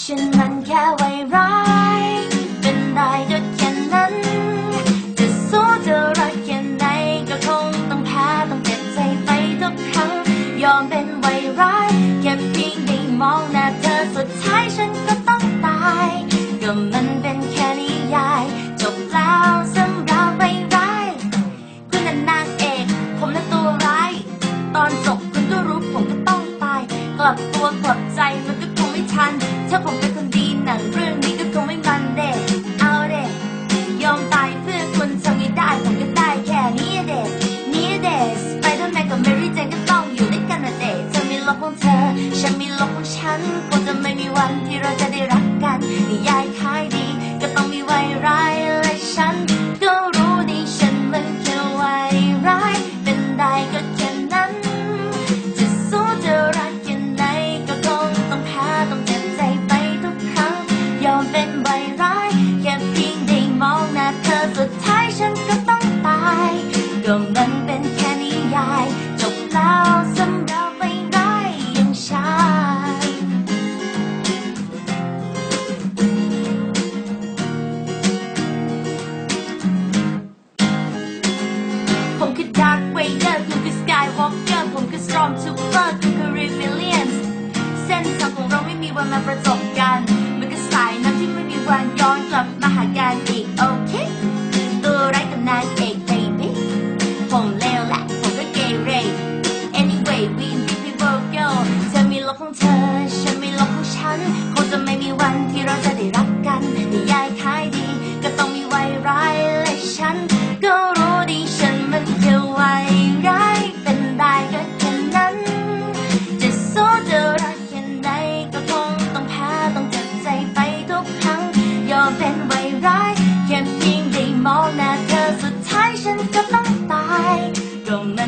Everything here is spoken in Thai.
ฉันมันแค่ไวร้ายเป็นได้ก็แค่นั้นจะสู้จะรักแค่ไหนก็คงต้องแพ้ต้องเจ็บใจไปทุกครั้งยอมเป็นไวร้ายแค่เพียงได้มองหน้าเธอสุดท้ายฉันก็ต้องตายก็มันเป็นแค่นิยายจบแล้วสำหรับไวร้ายคุณน่ะนางเอกผมน่ะตัวร้ายตอนจบคุณก็รู้ผมก็ต้องตายกลับตัวกลับใจมันก็คงไม่ทันถ้าผมเป็นคนดีหนังเรื่องนี้ก็คงไม่มันเด้เอาเด้ยอมตายเพื่อคุณทำไม่ได้ผมก็ได้แค่นี้เด้นี่เด้สไปเดอร์แมนกับแมรี่เจนก็ต้องอยู่ด้วยกันนะเด้เธอมีโลกของเธอฉันมีโลกของฉันคงจะไม่มีวันที่เราจะได้รักกันนิยายขายดีก็ต้องมีไวร้ายและฉันก็รู้ดีฉันมันแค่ไวร้ายเป็นได้ก็แค่นั้นจะสู้จะรักแค่ไหนก็คงต้องแพ้ต้องเจ็บใจไปทุกครั้งยอมเป็นไวร้ายแค่เพียงได้มองหน้าเธอสุดท้ายฉันก็ต้องตายก็มันเป็นแค่นิยายจบแล้วสำหรับไวร้ายอย่างฉันผมคือ Dark Vader คุณคือ Skywalker ผมคือ Stormtrooper คุณคือ Rebellion เส้นทางของเราไม่มีวันมาประจบกันมันก็สายน้ำที่ไม่มีวันย้อนกลับมาหากันอีกโอเคตัวร้ายกับนางเอก baby ผมเลวแหละผมก็เกเร anyway we in the world girl เธอมีโลกของเธอฉันมีโลกของฉันคงจะไม่มีวันที่เราจะได้รักกันนิยายขายดีก็ต้องมีไวร้ายและฉันก็รู้ดีฉันมันแค่ไวร้ายเป็นได้ก็แค่นั้นจะสู้จะรักแค่ไหนก็คงต้องแพ้ต้องเจ็บใจไปทุกครั้งยอมเป็นไวร้ายแค่เพียงได้มองหน้าเธอสุดท้ายฉันก็ต้องตายก็มัน